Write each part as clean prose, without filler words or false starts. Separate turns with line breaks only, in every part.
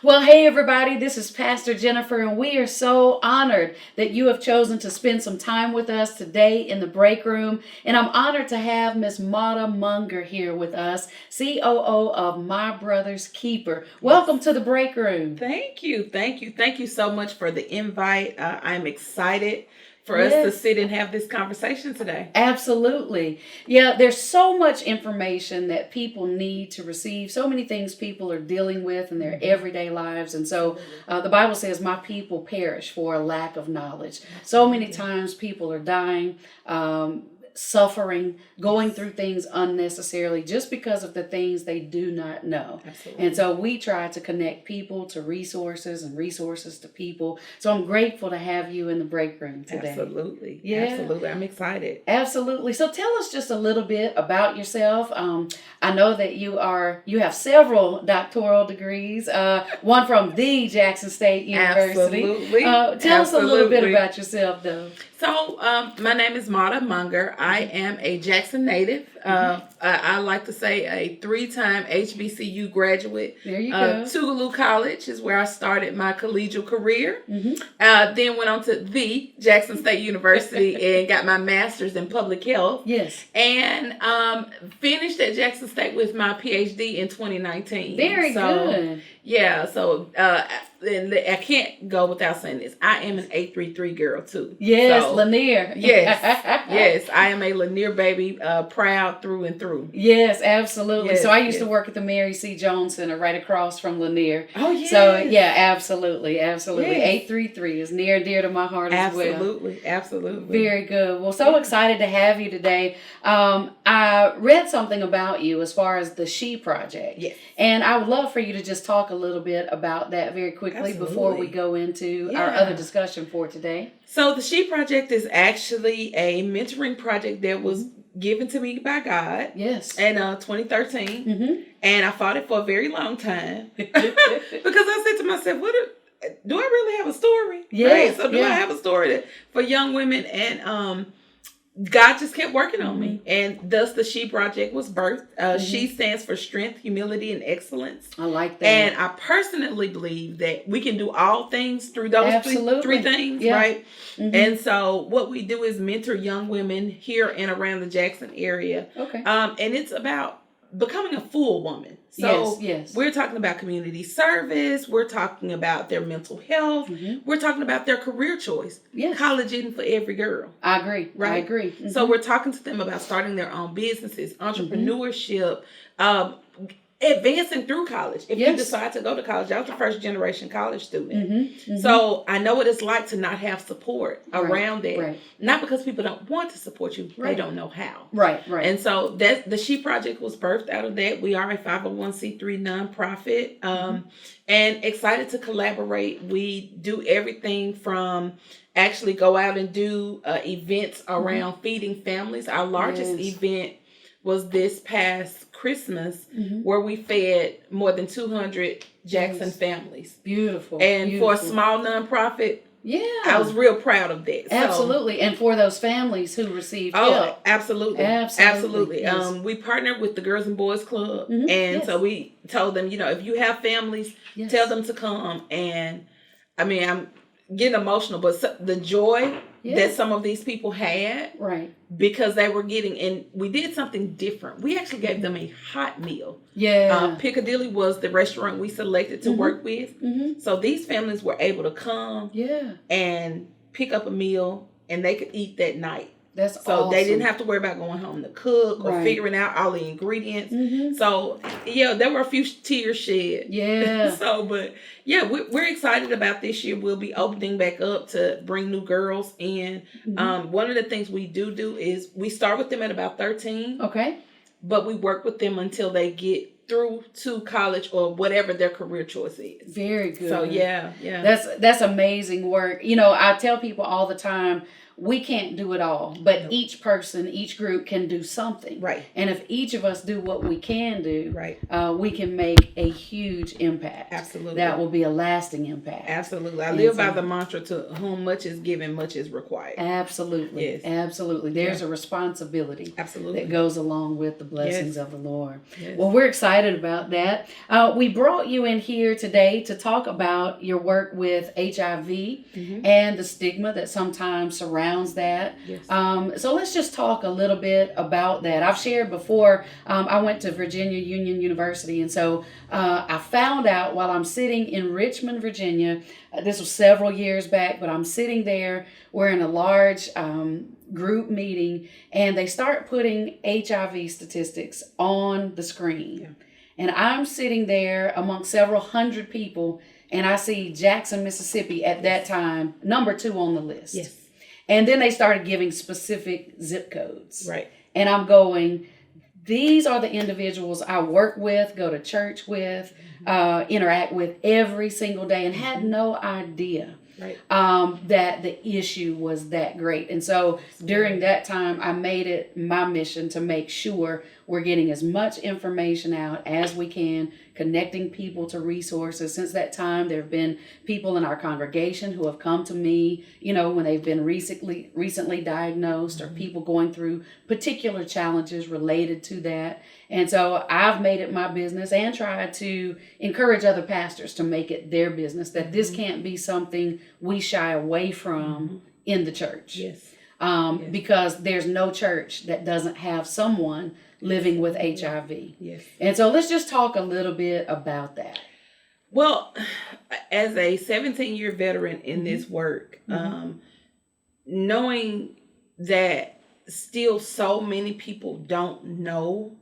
Well, hey everybody, this is Pastor Jennifer, and we are so honored that you have chosen to spend some time with us today in the break room. And I'm honored to have Miss Mauda Monger here with us, COO of My Brother's Keeper. Welcome to the break room.
Thank you so much for the invite. I'm excited for us to sit and have this conversation today.
Absolutely. Yeah, there's so much information that people need to receive. So many things people are dealing with in their everyday lives. And so the Bible says, my people perish for a lack of knowledge. So many times people are dying, suffering, going through things unnecessarily just because of the things they do not know.
Absolutely.
And so we try to connect people to resources and resources to people. So I'm grateful to have you in the break room today.
Absolutely.
Yeah.
Absolutely. I'm excited.
Absolutely. So tell us just a little bit about yourself. I know that you have several doctoral degrees, one from the Jackson State University.
Absolutely.
Tell us a little bit about yourself, though.
So, my name is Mauda Monger. I am a Jackson native. I like to say a 3-time HBCU graduate.
There you go.
Tougaloo College is where I started my collegial career. Then went on to the Jackson State University and got my master's in public health.
Yes.
And finished at Jackson State with my PhD in 2019.
Very good.
Yeah, so and I can't go without saying this. I am an 833 girl too.
Yes,
so,
Lanier.
Yes, I am a Lanier baby, proud through and through.
Yes, absolutely.
Yes,
so I used to work at the Mary C. Jones Center right across from Lanier.
Oh, yeah.
So, yeah, absolutely.
Yes.
833 is near and dear to my heart as well.
Absolutely.
Very good. Well, so excited to have you today. I read something about you as far as the She Project.
Yes.
And I would love for you to just talk a little bit about that very quickly before we go into our other discussion for today.
So the She Project is actually a mentoring project that was given to me by God.
Yes.
In 2013. And I fought it for a very long time. Because I said to myself, do I really have a story?
Yeah.
Right? So do I have a story for young women? And God just kept working on me. And thus the She Project was birthed. She stands for strength, humility, and excellence.
I like that.
And I personally believe that we can do all things through those three things, right? And so what we do is mentor young women here and around the Jackson area.
Okay.
And it's about becoming a full woman. So
yes.
We're talking about community service. We're talking about their mental health. We're talking about their career choice.
Yes.
College isn't for every girl.
I agree.
Right?
I agree.
So we're talking to them about starting their own businesses, entrepreneurship, advancing through college. If you decide to go to college, I was a first generation college student. So I know what it's like to not have support around that.
Right.
Not because people don't want to support you, they don't know how.
Right.
And so the She Project was birthed out of that. We are a 501c3 nonprofit, and excited to collaborate. We do everything from actually go out and do events around feeding families. Our largest event was this past Christmas, where we fed more than 200 Jackson families.
Beautiful.
And for a small nonprofit, I was real proud of that.
Absolutely. And for those families who received help.
Absolutely.
Yes.
We partnered with the Girls and Boys Club. And so we told them, if you have families, tell them to come. And I mean, I'm getting emotional, but the joy that some of these people had, because they were getting, and we did something different. We actually gave them a hot meal. Piccadilly was the restaurant we selected to work with. So these families were able to come and pick up a meal, and they could eat that night.
That's
so
awesome.
They didn't have to worry about going home to cook or figuring out all the ingredients. So there were a few tears shed. We're excited about this year. We'll be opening back up to bring new girls in. One of the things we do is we start with them at about 13.
Okay.
But we work with them until they get through to college or whatever their career choice is.
Very good.
So
That's amazing work. I tell people all the time, we can't do it all, but each person, each group can do something.
Right.
And if each of us do what we can do,
right,
we can make a huge impact.
Absolutely.
That will be a lasting impact.
Absolutely. I live by the mantra, to whom much is given, much is required.
Absolutely.
Yes.
Absolutely. There's a responsibility
Absolutely.
that goes along with the blessings
Yes.
of the Lord.
Yes.
Well, we're excited about that. We brought you in here today to talk about your work with HIV and the stigma that sometimes surrounds that.
Yes.
So let's just talk a little bit about that. I've shared before, I went to Virginia Union University, and so I found out while I'm sitting in Richmond, Virginia, this was several years back, but I'm sitting there, we're in a large group meeting, and they start putting HIV statistics on the screen.
Yeah.
And I'm sitting there among several hundred people, and I see Jackson, Mississippi at that time, number 2 on the list.
Yes.
And then they started giving specific zip codes.
Right.
And I'm going, these are the individuals I work with, go to church with, interact with every single day, and had no idea that the issue was that great. And so during that time, I made it my mission to make sure we're getting as much information out as we can, connecting people to resources. Since that time, there have been people in our congregation who have come to me, when they've been recently diagnosed, or people going through particular challenges related to that. And so I've made it my business and tried to encourage other pastors to make it their business, that this can't be something we shy away from in the church.
Yes.
Because there's no church that doesn't have someone living with HIV.
Yes.
And so let's just talk a little bit about that.
Well, as a 17-year veteran in this work, knowing that still so many people don't know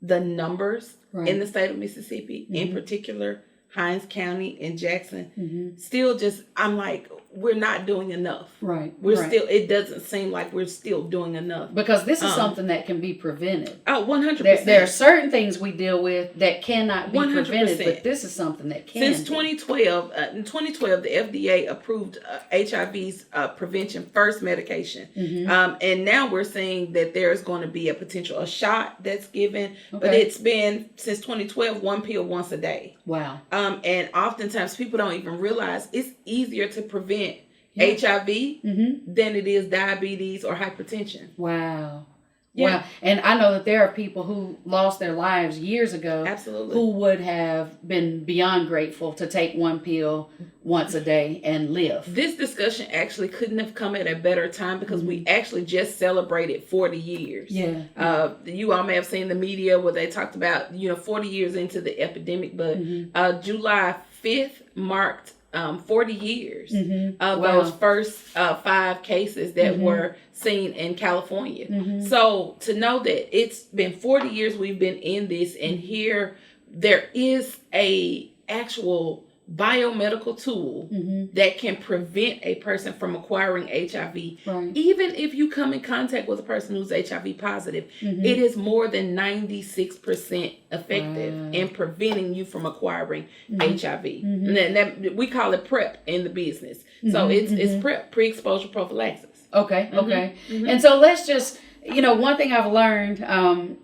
the numbers in the state of Mississippi, in particular Hinds County and Jackson, still just, I'm like, we're not doing enough.
Right.
We're still, it doesn't seem like we're still doing enough.
Because this is something that can be prevented.
Oh, 100%.
There are certain things we deal with that cannot be
100%.
Prevented, but this is something that can
Since 2012, in 2012, the FDA approved HIV's prevention first medication. And now we're seeing that there's going to be a shot that's given, but it's been, since 2012, 1 pill once a day.
Wow.
And oftentimes people don't even realize it's easier to prevent HIV than it is diabetes or hypertension.
Wow.
Yeah.
Wow. And I know that there are people who lost their lives years ago.
Absolutely.
Who would have been beyond grateful to take 1 pill once a day and live.
This discussion actually couldn't have come at a better time, because we actually just celebrated 40 years.
Yeah.
You all may have seen the media where they talked about, 40 years into the epidemic, but July 5th marked 40 years of those first 5 cases that were seen in California. So to know that it's been 40 years we've been in this, and here there is a actual biomedical tool that can prevent a person from acquiring HIV. Even if you come in contact with a person who's HIV positive, it is more than 96% effective in preventing you from acquiring HIV. And that, we call it PrEP in the business. So it's PrEP, pre-exposure prophylaxis.
Okay. And so let's just, one thing I've learned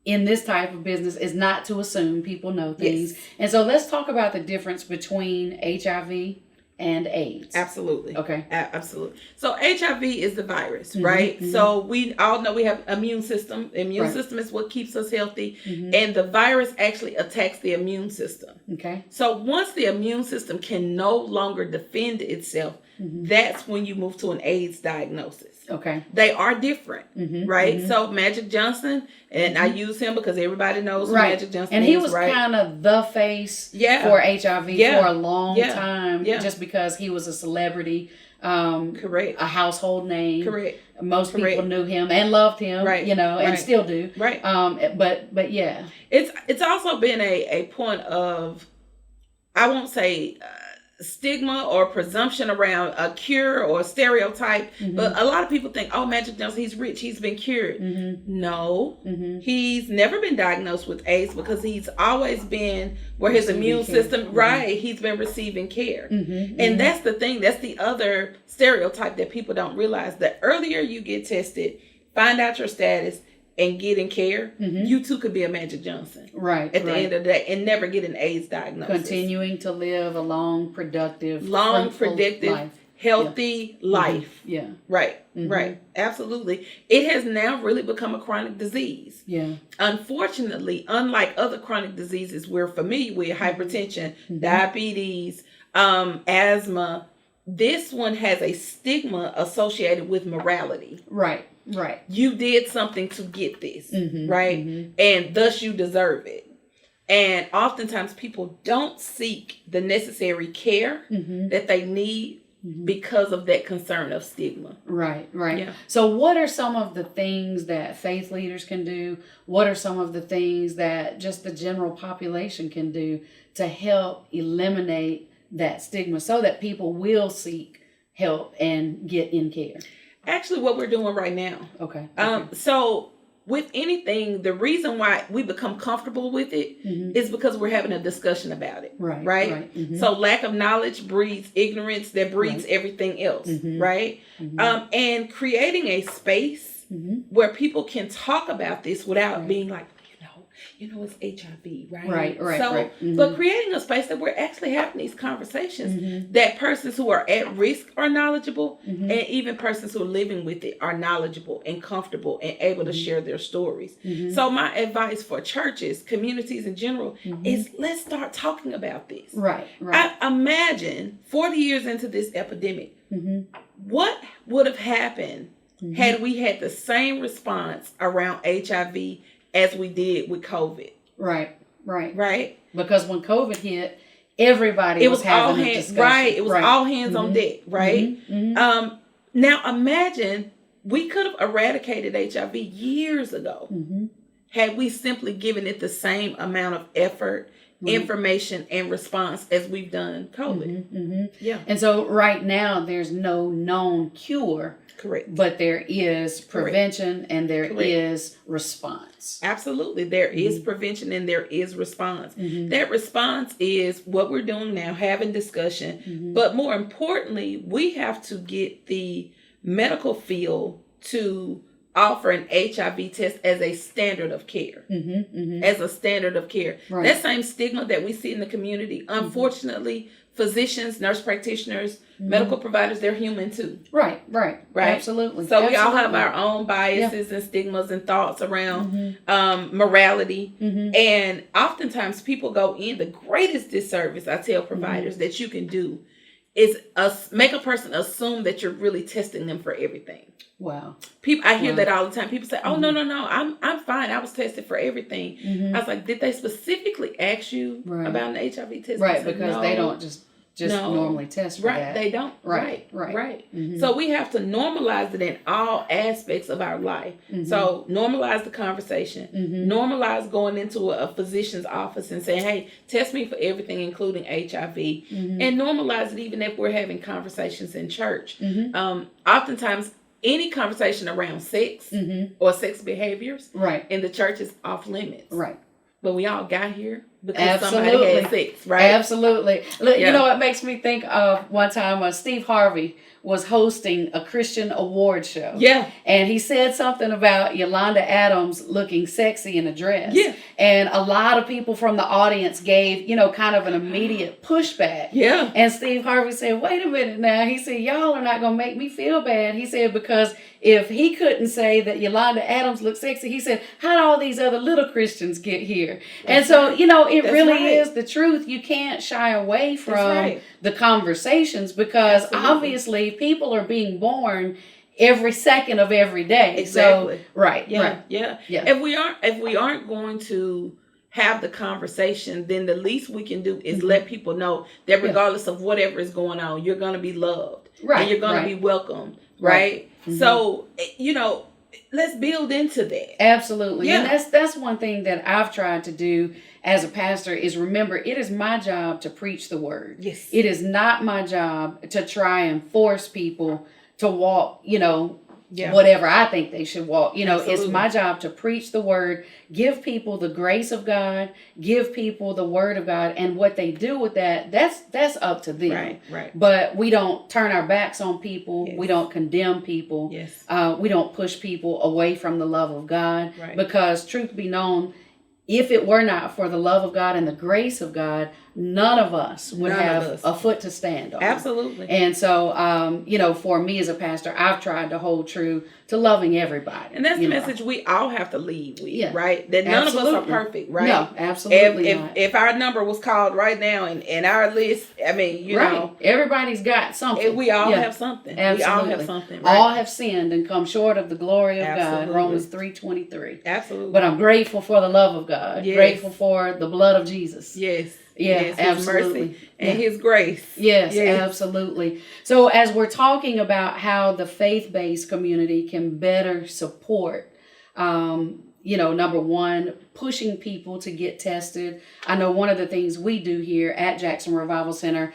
in this type of business is not to assume people know things. Yes. And so let's talk about the difference between HIV and AIDS.
Absolutely.
Okay.
Absolutely. So HIV is the virus, right? So we all know we have immune system. The immune system is what keeps us healthy. And the virus actually attacks the immune system. Okay. So once the immune system can no longer defend itself, that's when you move to an AIDS diagnosis. Okay. They are different, right? So Magic Johnson, and I use him because everybody knows who Magic Johnson is,
and he was kind of the face for HIV for a long time, just because he was a celebrity, a household name. Most people knew him and loved him, and still do. But yeah.
It's also been a point of, I won't say stigma or presumption around a cure or a stereotype. But a lot of people think, oh, Magic Johnson, he's rich, he's been cured. No, he's never been diagnosed with AIDS because he's always been where his immune system, he's been receiving care. And that's the thing, that's the other stereotype that people don't realize. The earlier you get tested, find out your status, and get in care, you too could be a Magic Johnson. Right. At the end of the day, and never get an AIDS diagnosis.
Continuing to live a long, productive, life.
Healthy life.
Yeah.
Right. Right. Absolutely. It has now really become a chronic disease.
Yeah.
Unfortunately, unlike other chronic diseases we're familiar with, hypertension, diabetes, asthma, this one has a stigma associated with morality.
Right. Right.
You did something to get this, right? And thus you deserve it. And oftentimes people don't seek the necessary care that they need because of that concern of stigma.
Right, right. Yeah. So what are some of the things that faith leaders can do? What are some of the things that just the general population can do to help eliminate that stigma so that people will seek help and get in care?
Actually, what we're doing right now.
Okay.
So with anything, the reason why we become comfortable with it is because we're having a discussion about it. Right. So lack of knowledge breeds ignorance that breeds everything else. Right. And creating a space where people can talk about this without being like, it's HIV, right? Right. So, but creating a space that we're actually having these conversations, that persons who are at risk are knowledgeable, and even persons who are living with it are knowledgeable and comfortable and able to share their stories. So my advice for churches, communities in general, is let's start talking about this. Right. I imagine 40 years into this epidemic, what would have happened had we had the same response around HIV as we did with COVID. Right. Because
when COVID hit, everybody was having a discussion.
Right. It was all hands on deck. Right. Now imagine we could have eradicated HIV years ago had we simply given it the same amount of effort, information, and response as we've done COVID. Yeah.
And so right now there's no known cure.
Correct.
But there is prevention and there is response.
Absolutely. There is prevention and there is response. That response is what we're doing now, having discussion. But more importantly, we have to get the medical field to offer an HIV test as a standard of care. As a standard of care. Right. That same stigma that we see in the community, unfortunately, physicians, nurse practitioners, medical providers, they're human too. Right.
Absolutely.
So we all have our own biases and stigmas and thoughts around morality. And oftentimes people go in, the greatest disservice I tell providers that you can do is make a person assume that you're really testing them for everything.
Wow.
I hear that all the time. People say, "Oh, no, I'm fine. I was tested for everything." I was like, "Did they specifically ask you about an HIV test?"
Right, because they don't just normally test for that.
They don't. Right. So we have to normalize it in all aspects of our life. So normalize the conversation. Normalize going into a physician's office and saying, "Hey, test me for everything, including HIV." And normalize it even if we're having conversations in church. Oftentimes, any conversation around sex or sex behaviors in the church is off limits. Right. But we all got here because somebody had sex, right?
Absolutely. Look, you know, it makes me think of one time Steve Harvey was hosting a Christian award show. Yeah. And he said something about Yolanda Adams looking sexy in a dress. Yeah. And a lot of people from the audience gave, kind of an immediate pushback. Yeah. And Steve Harvey said, "Wait a minute now." He said, "Y'all are not going to make me feel bad." He said, "Because if he couldn't say that Yolanda Adams looked sexy," he said, "how did all these other little Christians get here?" And so, it really is the truth. You can't shy away from the conversations because obviously people are being born every second of every day.
Exactly.
So,
Yeah. If we aren't going to have the conversation, then the least we can do is let people know that regardless of whatever is going on, you're going to be loved. Right. And you're going to be welcomed. Right. So, let's build into that.
Absolutely. Yeah. And that's one thing that I've tried to do as a pastor is remember, it is my job to preach the word.
Yes.
It is not my job to try and force people to walk, whatever I think they should walk. Absolutely. It's my job to preach the word, give people the grace of God, give people the word of God, and what they do with that, that's up to them.
Right.
But we don't turn our backs on people. Yes. We don't condemn people.
Yes.
We don't push people away from the love of God.
Right.
Because truth be known, if it were not for the love of God and the grace of God, none of us would have a foot to stand on.
Absolutely.
And so, for me as a pastor, I've tried to hold true to loving everybody.
And that's the message we all have to lead with, right? That none of us are perfect, right?
No, absolutely not.
If our number was called right now and our list, I mean, you know.
Everybody's got something.
We all have something.
Absolutely.
We all have something, right?
All have sinned and come short of the glory of God, Romans 3:23.
Absolutely.
But I'm grateful for the love of God.
Yes.
Grateful for the blood of Jesus.
Yes.
His
absolutely. Mercy and His grace.
Yes, absolutely. So as we're talking about how the faith-based community can better support, number one, pushing people to get tested. I know one of the things we do here at Jackson Revival Center,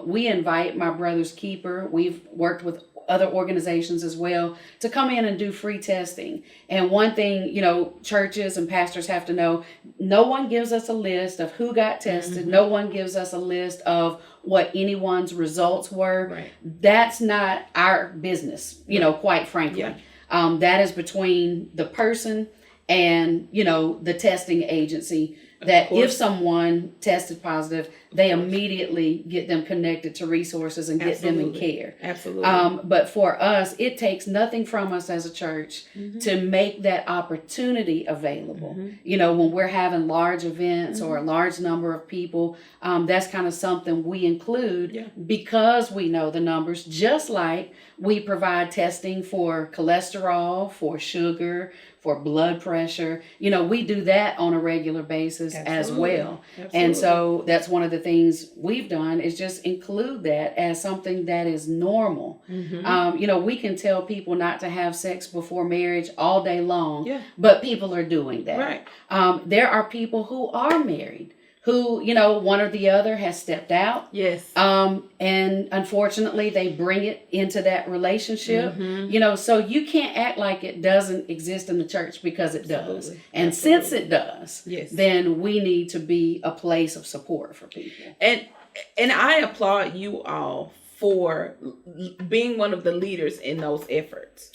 we invite My Brother's Keeper. We've worked with other organizations as well to come in and do free testing. And one thing, churches and pastors have to know, no one gives us a list of who got tested. Mm-hmm. No one gives us a list of what anyone's results were.
Right.
That's not our business, quite frankly. Yeah. That is between the person and, the testing agency. That if someone tested positive, they immediately get them connected to resources and get them in care.
Absolutely.
But for us, it takes nothing from us as a church to make that opportunity available. When we're having large events or a large number of people, that's kind of something we include because we know the numbers, just like we provide testing for cholesterol, for sugar, for blood pressure. We do that on a regular basis as well. Absolutely. And so that's one of the things we've done is just include that as something that is normal. We can tell people not to have sex before marriage all day long, but people are doing that.
Right.
There are people who are married who, one or the other has stepped out.
Yes.
And unfortunately, they bring it into that relationship. So you can't act like it doesn't exist in the church because it does. And since it does, then we need to be a place of support for people.
And I applaud you all for being one of the leaders in those efforts.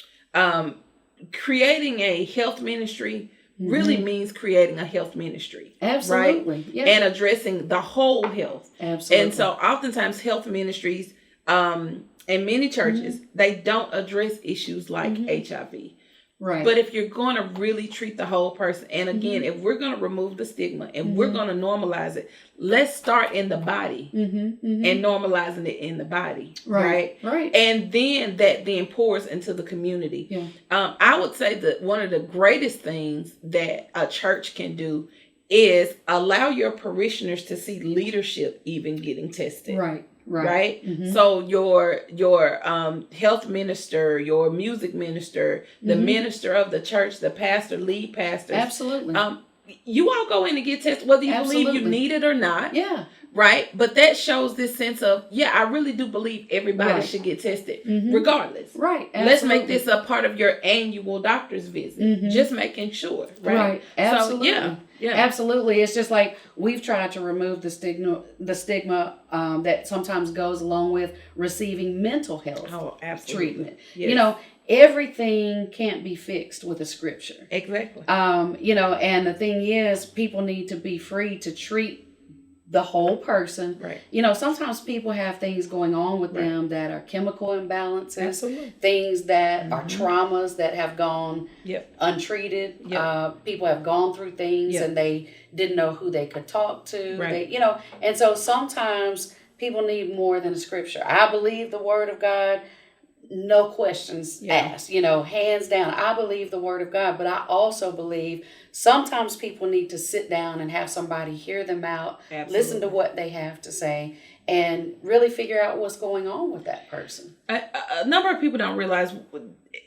Creating a health ministry really means creating a health ministry.
Absolutely.
Right? Yeah. And addressing the whole health.
Absolutely.
And so oftentimes health ministries in many churches, they don't address issues like HIV.
Right.
But if you're going to really treat the whole person, and again, if we're going to remove the stigma and we're going to normalize it, let's start in the body and normalizing it in the body. Right. And then that then pours into the community.
Yeah.
I would say that one of the greatest things that a church can do is allow your parishioners to see leadership even getting tested. Right. So your health minister, your music minister, the minister of the church, the pastor, lead pastors.
Absolutely.
You all go in and get tested, whether you believe you need it or not.
Yeah.
Right. But that shows this sense of, I really do believe everybody should get tested regardless.
Right. Absolutely.
Let's make this a part of your annual doctor's visit. Just making sure. Right.
Absolutely.
So, yeah.
Absolutely. It's just like we've tried to remove the stigma that sometimes goes along with receiving mental health treatment.
Yes.
Everything can't be fixed with a scripture.
Exactly.
And the thing is, people need to be free to treat the whole person.
Right.
Sometimes people have things going on with them that are chemical imbalances.
Absolutely.
Things that are traumas that have gone untreated. People have gone through things and they didn't know who they could talk to.
Right.
And so sometimes people need more than a scripture. I believe the word of God no questions asked, hands down. I believe the word of God, but I also believe sometimes people need to sit down and have somebody hear them out, listen to what they have to say, and really figure out what's going on with that person.
A number of people don't realize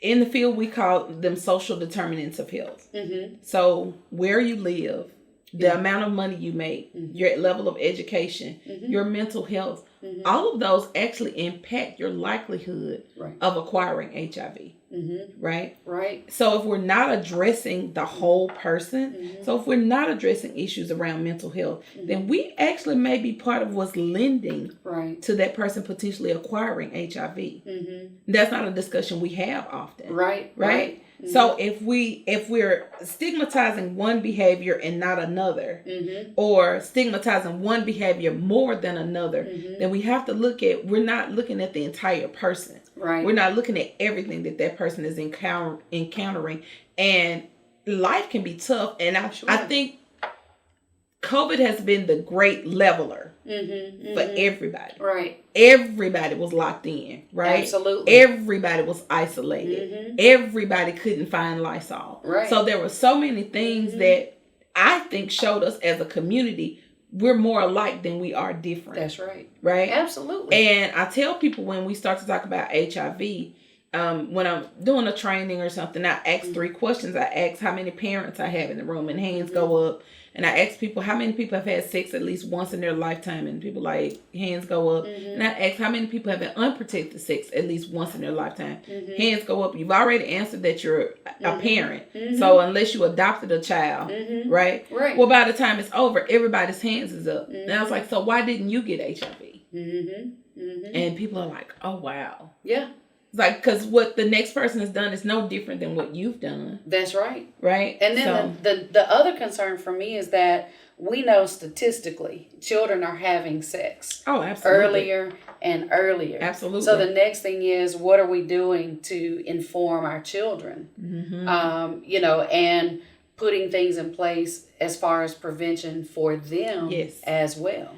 in the field we call them social determinants of health. Mm-hmm. So where you live, the amount of money you make, your level of education, your mental health, all of those actually impact your likelihood of acquiring HIV. Right?
Right.
So if we're not addressing the whole person, so if we're not addressing issues around mental health, then we actually may be part of what's lending to that person potentially acquiring HIV. That's not a discussion we have often. Right? So if we're stigmatizing one behavior and not another, or stigmatizing one behavior more than another, then we have to we're not looking at the entire person.
Right.
We're not looking at everything that person is encountering. And life can be tough. And I think COVID has been the great leveler for everybody.
Right.
Everybody was locked in, right?
Absolutely.
Everybody was isolated. Everybody couldn't find Lysol.
Right.
So there were so many things that I think showed us as a community we're more alike than we are different.
That's right.
Right?
Absolutely.
And I tell people when we start to talk about HIV, when I'm doing a training or something, I ask 3 questions. I ask how many parents I have in the room, and hands go up. And I ask people how many people have had sex at least once in their lifetime, and people hands go up. And I ask how many people have had unprotected sex at least once in their lifetime. Hands go up. You've already answered that you're a parent. So unless you adopted a child, right? Well, by the time it's over, everybody's hands is up. And I was like, so why didn't you get HIV? And people are like, oh, wow.
Yeah.
Like, because what the next person has done is no different than what you've done.
That's right.
Right?
And then the other concern for me is that we know statistically children are having sex.
Oh, absolutely.
Earlier and earlier.
Absolutely.
So the next thing is, what are we doing to inform our children? And putting things in place as far as prevention for them as well.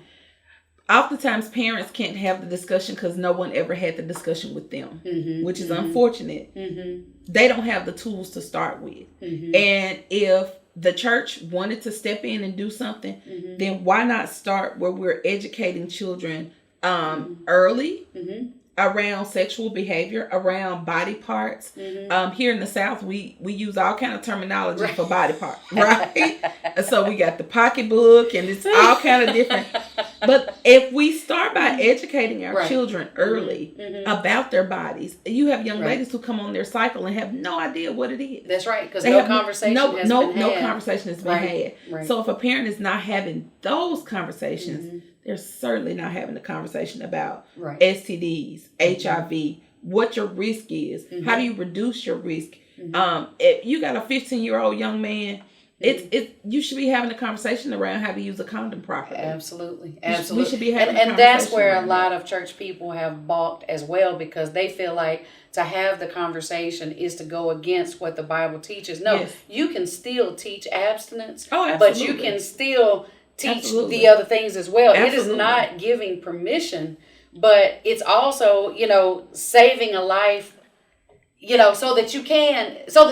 Oftentimes, parents can't have the discussion because no one ever had the discussion with them, which is unfortunate. They don't have the tools to start with. And if the church wanted to step in and do something, then why not start where we're educating children early around sexual behavior, around body parts. Here in the South, we use all kind of terminology for body parts, right? And so we got the pocketbook, and it's all kind of different. But if we start by educating our children early about their bodies, you have young ladies who come on their cycle and have no idea what it is.
That's right, because no conversation
has been had. Right. So if a parent is not having those conversations, they're certainly not having a conversation about STDs, HIV, what your risk is, how do you reduce your risk. If you got a 15-year-old young man, you should be having a conversation around how to use a condom properly.
Absolutely.
We should be having
and that's where a lot of church people have balked as well, because they feel like to have the conversation is to go against what the Bible teaches. No, you can still teach abstinence, but you can still teach the other things as well. It is not giving permission, but it's also, saving a life, so that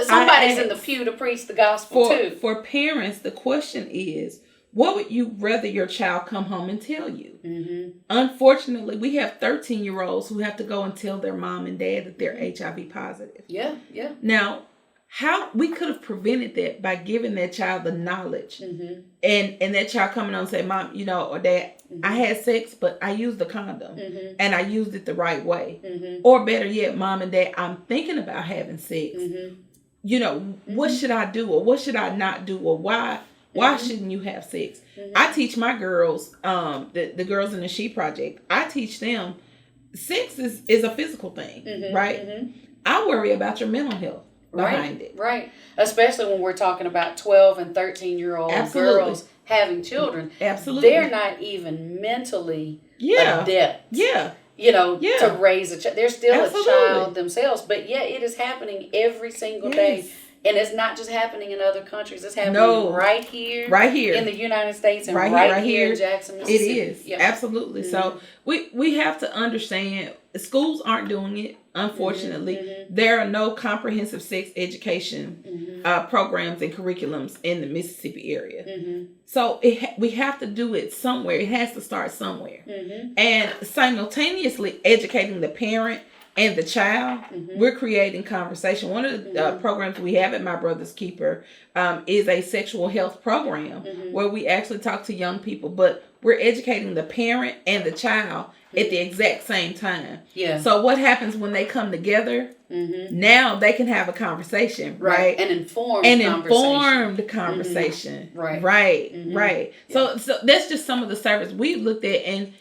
somebody's in the pew to preach the gospel too.
For parents, the question is, what would you rather your child come home and tell you? Unfortunately, we have 13-year-olds who have to go and tell their mom and dad that they're HIV positive.
Yeah.
Now, how we could have prevented that by giving that child the knowledge, and that child coming on and say, Mom, or Dad, I had sex, but I used the condom and I used it the right way. Or better yet, Mom and Dad, I'm thinking about having sex. What should I do, or what should I not do, or why shouldn't you have sex? I teach my girls, the girls in the She Project, I teach them sex is a physical thing, right? I worry about your mental health behind it.
Right. Especially when we're talking about 12 and 13-year-old girls having children.
Absolutely.
They're not even mentally adept. To raise a child. They're still a child themselves, but it is happening every single day. And it's not just happening in other countries. It's happening right here.
Right here.
In the United States and right here in Jackson, Mississippi.
It is. Yep. Absolutely. So we have to understand schools aren't doing it, unfortunately. There are no comprehensive sex education programs and curriculums in the Mississippi area. So we have to do it somewhere. It has to start somewhere. And simultaneously educating the parent and the child, we're creating conversation. One of the programs we have at My Brother's Keeper is a sexual health program where we actually talk to young people, but we're educating the parent and the child at the exact same time. Yeah. So what happens when they come together? Now they can have a conversation, right?
An informed
conversation. Right. So that's just some of the service we've looked at, and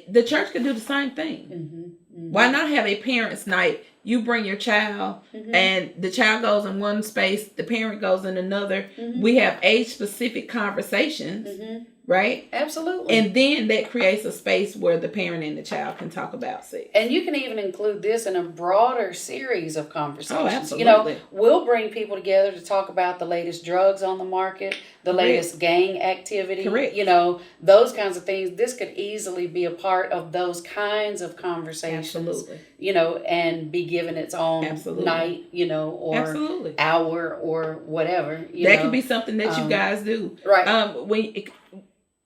the church can do the same thing. Why not have a parents' night? You bring your child, and the child goes in one space, the parent goes in another. We have age-specific conversations, right?
Absolutely.
And then that creates a space where the parent and the child can talk about sex.
And you can even include this in a broader series of conversations.
Oh, absolutely.
We'll bring people together to talk about the latest drugs on the market, the latest gang activity.
Correct.
Those kinds of things. This could easily be a part of those kinds of conversations.
Absolutely.
And be given its own night, or hour or whatever.
That could be something that you guys do.
Right.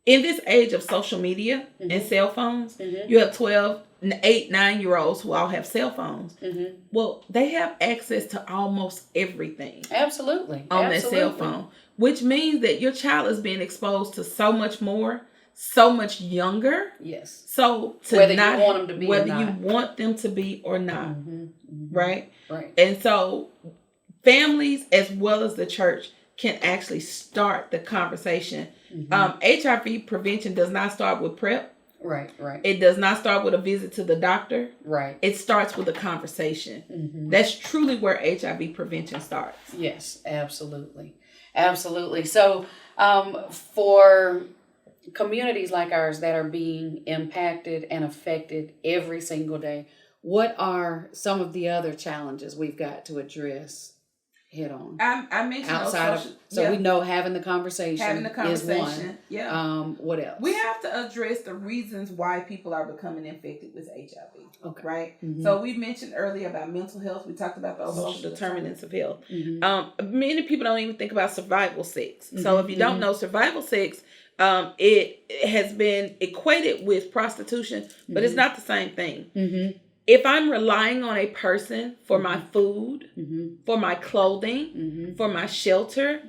In this age of social media and cell phones, you have 12, 8, 9-year-olds who all have cell phones. Well, they have access to almost everything.
Absolutely.
On their cell phone, which means that your child is being exposed to so much more, so much younger.
Yes.
So
whether you want them to be
whether you want them to be or not, right?
Right.
And so families as well as the church can actually start the conversation. HIV prevention does not start with PrEP.
Right.
It does not start with a visit to the doctor.
Right.
It starts with a conversation. That's truly where HIV prevention starts.
Yes, absolutely. So for communities like ours that are being impacted and affected every single day, what are some of the other challenges we've got to address head on?
I mentioned outside
we know having the conversation is one. What else?
We have to address the reasons why people are becoming infected with HIV.
Okay.
Right. So we mentioned earlier about mental health. We talked about the social determinants of health. Many people don't even think about survival sex. So if you don't know survival sex, it has been equated with prostitution, but it's not the same thing. If I'm relying on a person for my food, for my clothing, for my shelter,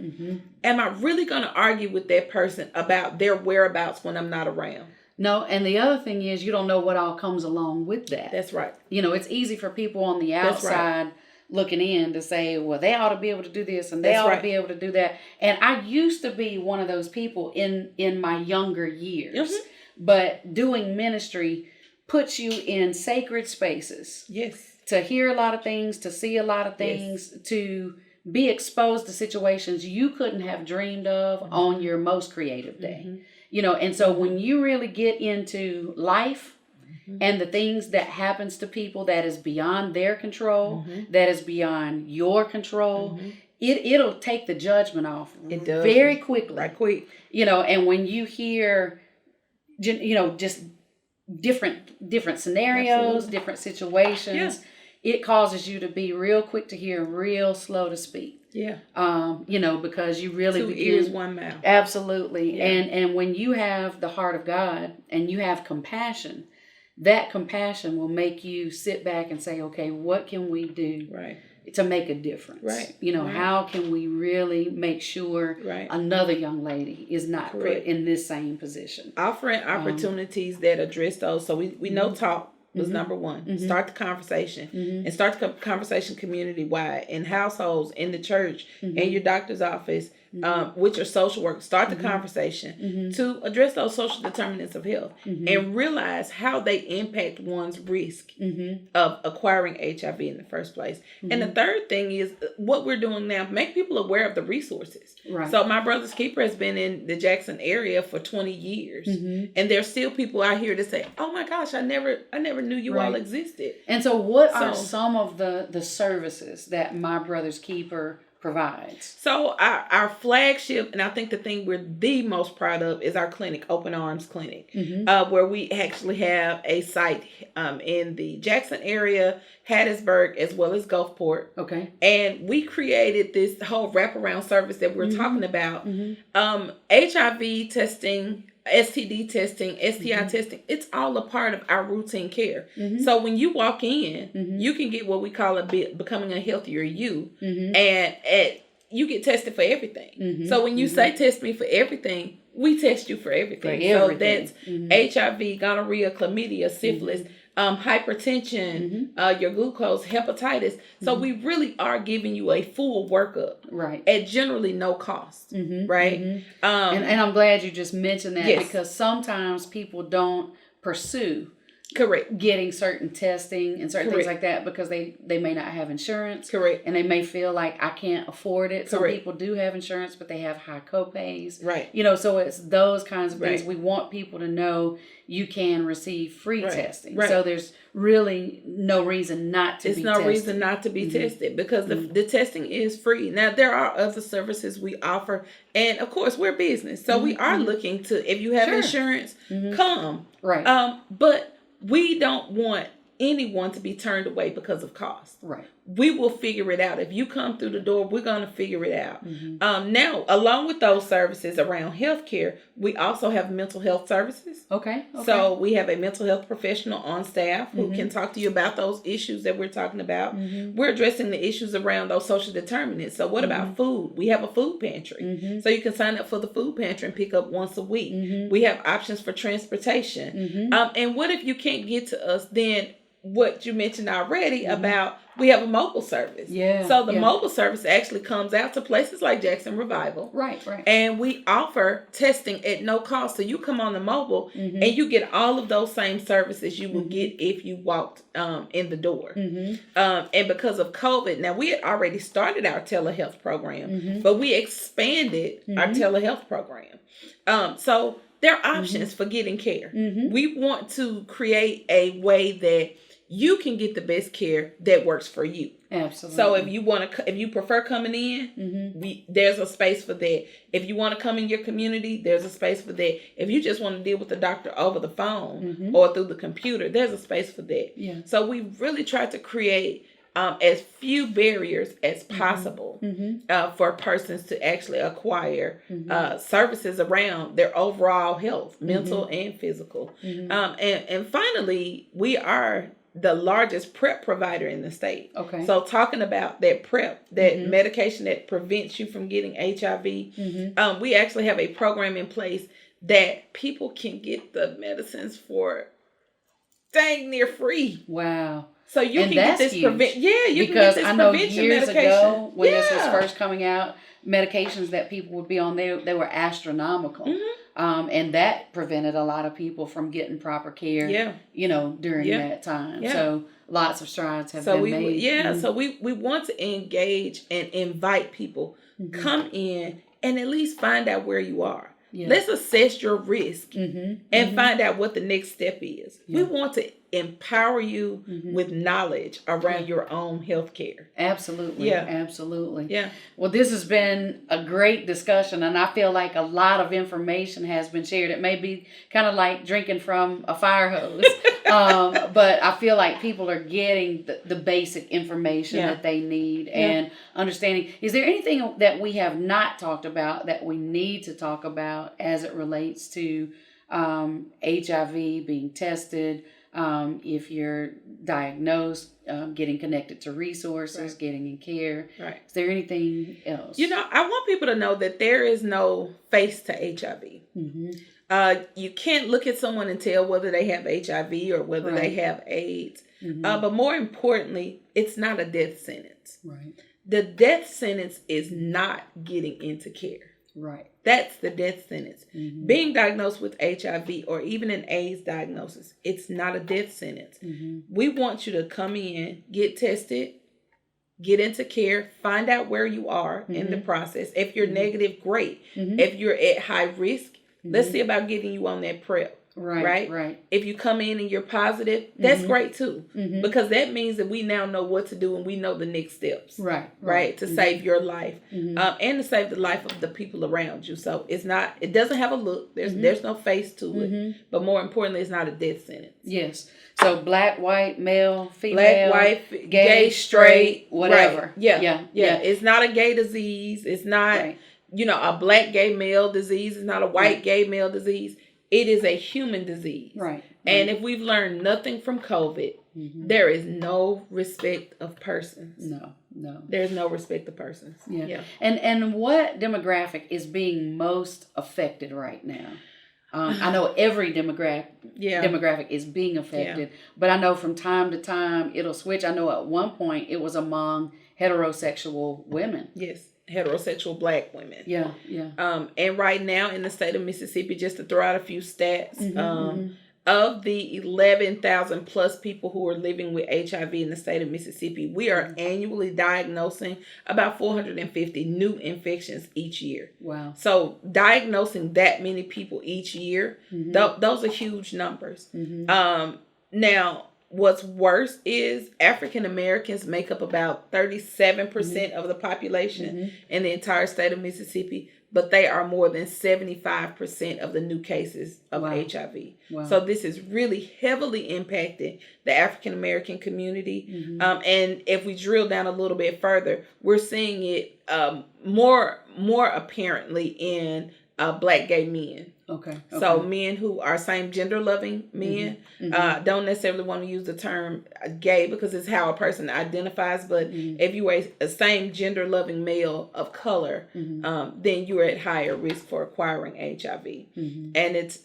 am I really going to argue with that person about their whereabouts when I'm not around?
No, and the other thing is you don't know what all comes along with that.
That's right.
It's easy for people on the outside looking in to say, well, they ought to be able to do this and they ought to be able to do that. And I used to be one of those people in my younger years. But doing ministry puts you in sacred spaces.
Yes.
To hear a lot of things, to see a lot of things, to be exposed to situations you couldn't have dreamed of on your most creative day. And so when you really get into life and the things that happens to people that is beyond their control, that is beyond your control, it'll take the judgment off.
It does.
Very quickly.
Right quick.
And when you hear, just different scenarios, different situations, it causes you to be real quick to hear, real slow to speak. Because you really
2 ears, 1 mouth.
Absolutely. And when you have the heart of God and you have compassion, that compassion will make you sit back and say, okay, what can we do to make a difference? How can we really make sure another young lady is not put in this same position?
Offering opportunities that address those. So we know talk was number one. Start the conversation and start the conversation community-wide in households, in the church, in your doctor's office, with your social work. Start the conversation to address those social determinants of health and realize how they impact one's risk of acquiring HIV in the first place. And the third thing is what we're doing now, make people aware of the resources. So My Brother's Keeper has been in the Jackson area for 20 years. And there's still people out here that say, oh my gosh, I never knew you all existed.
And so what are some of the services that My Brother's Keeper provides?
So our flagship, and I think the thing we're the most proud of, is our clinic, Open Arms Clinic, where we actually have a site in the Jackson area, Hattiesburg, as well as Gulfport.
Okay.
And we created this whole wraparound service that we're talking about. HIV testing, STD testing, STI testing, it's all a part of our routine care. So when you walk in, you can get what we call becoming a healthier you, and you get tested for everything. So when you say test me for everything, we test you for everything. So that's HIV, gonorrhea, chlamydia, syphilis, hypertension, your glucose, hepatitis. So we really are giving you a full workup,
right,
at generally no cost, right?
And I'm glad you just mentioned that, because sometimes people don't pursue getting certain testing and certain things like that because they may not have insurance. And they may feel like I can't afford it. Some people do have insurance, but they have high copays. You know, so it's those kinds of things. We want people to know you can receive free testing. So there's really no reason not to be tested.
It's no reason not to be tested, because the testing is free. Now, there are other services we offer, and of course, we're business. So we are looking to, if you have insurance, come. But we don't want anyone to be turned away because of cost. We will figure it out. If you come through the door, we're going to figure it out. Now, along with those services around healthcare, we also have mental health services. So we have a mental health professional on staff who can talk to you about those issues that we're talking about. We're addressing the issues around those social determinants. So what about food? We have a food pantry. So you can sign up for the food pantry and pick up once a week. We have options for transportation. And what if you can't get to us? Then what you mentioned already about, we have a mobile service. So the mobile service actually comes out to places like Jackson Revival. And we offer testing at no cost. So you come on the mobile and you get all of those same services you would get if you walked in the door. And because of COVID, now we had already started our telehealth program, but we expanded our telehealth program. So there are options for getting care. We want to create a way that you can get the best care that works for you. So if you prefer coming in, there's a space for that. If you want to come in your community, there's a space for that. If you just want to deal with the doctor over the phone or through the computer, there's a space for that. So we really tried to create as few barriers as possible for persons to actually acquire services around their overall health, mental and physical. And finally, we are the largest PrEP provider in the state. So talking about that PrEP, that medication that prevents you from getting HIV, we actually have a program in place that people can get the medicines for dang near free. So you can get this prevention. You
because
can get this
I know
prevention
years
medication.
Ago when this was first coming out, medications that people would be on, they were astronomical. And that prevented a lot of people from getting proper care, you know, during that time. So lots of strides have been made.
So we want to engage and invite people, come in and at least find out where you are. Let's assess your risk and find out what the next step is. We want to empower you with knowledge around your own health care.
Absolutely. Well, this has been a great discussion, and I feel like a lot of information has been shared. It may be kind of like drinking from a fire hose, but I feel like people are getting the basic information that they need and understanding. Is there anything that we have not talked about that we need to talk about as it relates to HIV, being tested, if you're diagnosed, getting connected to resources, getting in care? Is there anything else?
You know, I want people to know that there is no face to HIV. You can't look at someone and tell whether they have HIV or whether they have AIDS. But more importantly, it's not a death sentence. The death sentence is not getting into care. That's the death sentence. Being diagnosed with HIV or even an AIDS diagnosis, it's not a death sentence. We want you to come in, get tested, get into care, find out where you are in the process. If you're negative, great. If you're at high risk, let's see about getting you on that PrEP. Right. If you come in and you're positive, that's great too. Because that means that we now know what to do and we know the next steps. Right. To save your life. And to save the life of the people around you. So it doesn't have a look. There's no face to it. But more importantly, it's not a death sentence.
Yes. So black, white, male, female,
black, white, gay, straight,
whatever.
Right. Yeah. It's not a gay disease. It's not, a black gay male disease. It's not a white gay male disease. It is a human disease.
Right.
And if we've learned nothing from COVID, there is no respect of persons.
No.
There's no respect of persons.
Yeah. And what demographic is being most affected right now? I know every demographic is being affected, but I know from time to time it'll switch. I know at one point it was among heterosexual women.
Yes, heterosexual black women.
Yeah.
And right now in the state of Mississippi, just to throw out a few stats, of the 11,000 plus people who are living with HIV in the state of Mississippi, we are annually diagnosing about 450 new infections each year.
Wow.
So diagnosing that many people each year, those are huge numbers. Now, what's worse is African Americans make up about 37% of the population in the entire state of Mississippi, but they are more than 75% of the new cases of HIV.
Wow.
So this is really heavily impacting the African American community. And if we drill down a little bit further, we're seeing it more apparently in black gay men.
Okay.
So men who are same gender loving men don't necessarily want to use the term gay because it's how a person identifies. But if you are a same gender loving male of color, then you're at higher risk for acquiring HIV. And it's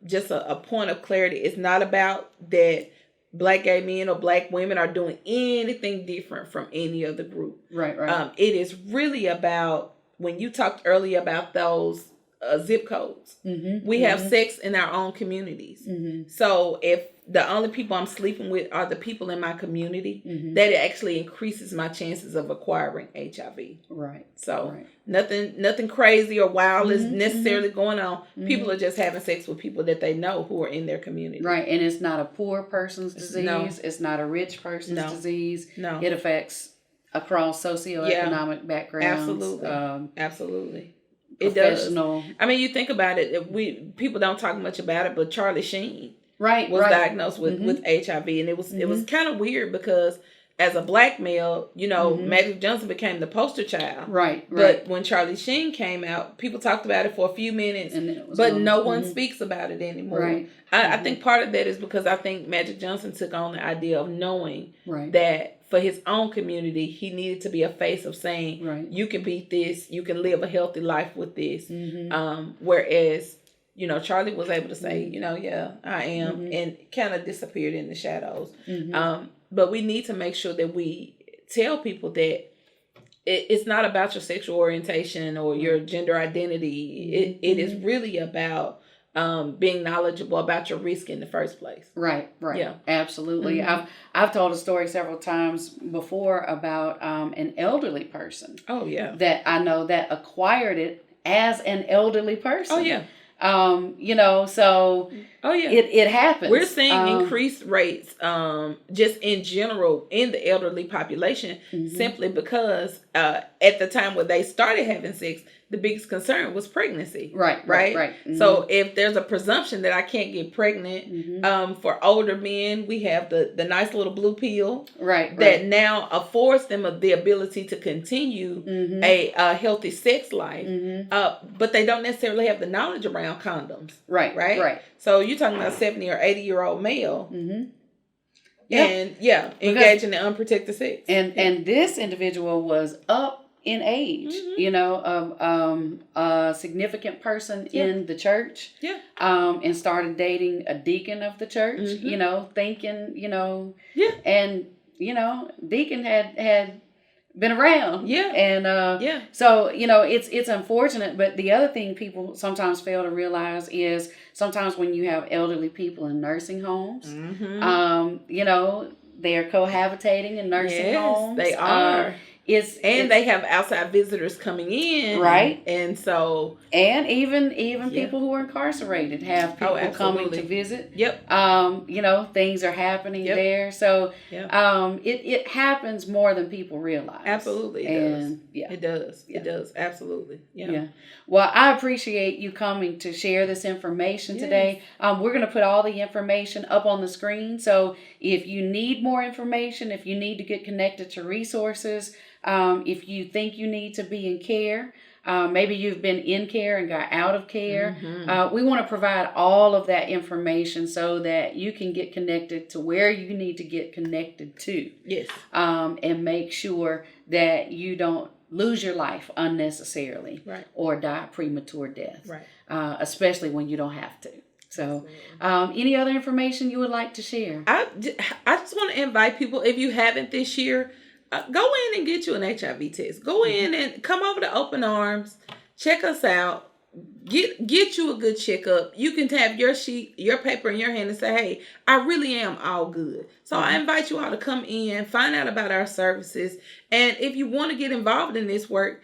just a point of clarity. It's not about that black gay men or black women are doing anything different from any other group.
Right.
It is really about, when you talked earlier about those zip codes, we have sex in our own communities. So if the only people I'm sleeping with are the people in my community, that actually increases my chances of acquiring HIV.
Right.
So nothing crazy or wild is necessarily going on. People are just having sex with people that they know who are in their community.
Right. And it's not a poor person's disease.
No.
It's not a rich person's disease.
No.
It affects across socioeconomic backgrounds.
Absolutely.
It does.
I mean, you think about it. People don't talk much about it, but Charlie Sheen was diagnosed with HIV, and it was kind of weird because as a black male, Magic Johnson became the poster child.
Right.
But when Charlie Sheen came out, people talked about it for a few minutes, but no one speaks about it anymore.
Right.
I think part of that is because I think Magic Johnson took on the idea of knowing that for his own community, he needed to be a face of saying, you can beat this, you can live a healthy life with this. Whereas, Charlie was able to say, I am, and kind of disappeared in the shadows. But we need to make sure that we tell people that it's not about your sexual orientation or your gender identity. It is really about being knowledgeable about your risk in the first place.
Right. Yeah, absolutely. I've told a story several times before about an elderly person.
Oh yeah.
That I know that acquired it as an elderly person.
Oh yeah.
So it happens.
We're seeing increased rates just in general in the elderly population simply because at the time when they started having sex, the biggest concern was pregnancy. Right. So if there's a presumption that I can't get pregnant, for older men, we have the nice little blue pill that now affords them the ability to continue a healthy sex life, but they don't necessarily have the knowledge around condoms. Right. So you're talking about a 70 or 80-year-old male. And engaging in unprotected sex.
And this individual was up in age, a significant person in the church, and started dating a deacon of the church, thinking, and, deacon had been around. So, it's unfortunate, but the other thing people sometimes fail to realize is sometimes when you have elderly people in nursing homes, they are cohabitating in nursing homes.
They are. they have outside visitors coming in,
right?
And so,
and even people who are incarcerated have people coming to visit.
Yep.
Things are happening there. So it happens more than people realize.
Absolutely, it does. It does. Absolutely. Yeah.
Well, I appreciate you coming to share this information today. We're going to put all the information up on the screen. So if you need more information, if you need to get connected to resources, if you think you need to be in care, maybe you've been in care and got out of care, we want to provide all of that information so that you can get connected to where you need to get connected to.
Yes.
And make sure that you don't lose your life unnecessarily,
right,
or die premature death,
right,
especially when you don't have to. So, any other information you would like to share?
I just want to invite people, if you haven't this year, go in and get you an HIV test. Go in and come over to Open Arms. Check us out. Get you a good checkup. You can have your sheet, your paper in your hand and say, hey, I really am all good. So I invite you all to come in, find out about our services. And if you want to get involved in this work,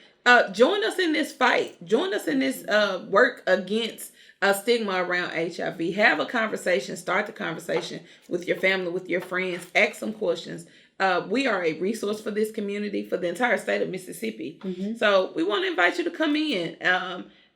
join us in this fight. Join us in this work against stigma around HIV. Have a conversation. Start the conversation with your family, with your friends. Ask some questions. We are a resource for this community, for the entire state of Mississippi. So we want to invite you to come in.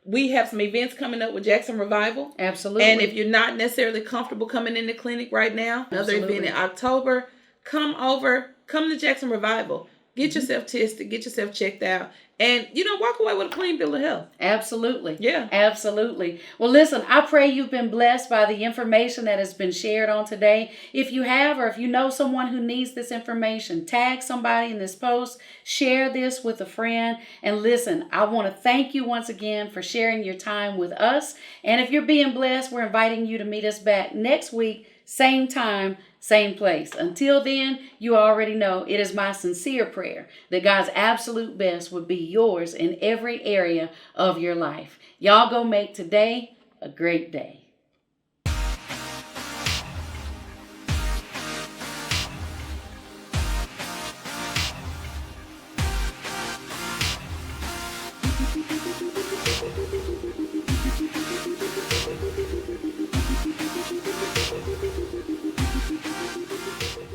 We have some events coming up with Jackson Revival.
Absolutely.
And if you're not necessarily comfortable coming in the clinic right now, another event in October, come to Jackson Revival. Get yourself tested, get yourself checked out, and walk away with a clean bill of health.
Absolutely.
Yeah.
Absolutely. Well, listen, I pray you've been blessed by the information that has been shared on today. If you have, or if you know someone who needs this information, tag somebody in this post, share this with a friend, and listen, I want to thank you once again for sharing your time with us. And if you're being blessed, we're inviting you to meet us back next week, same time, same place. Until then, you already know it is my sincere prayer that God's absolute best would be yours in every area of your life. Y'all go make today a great day.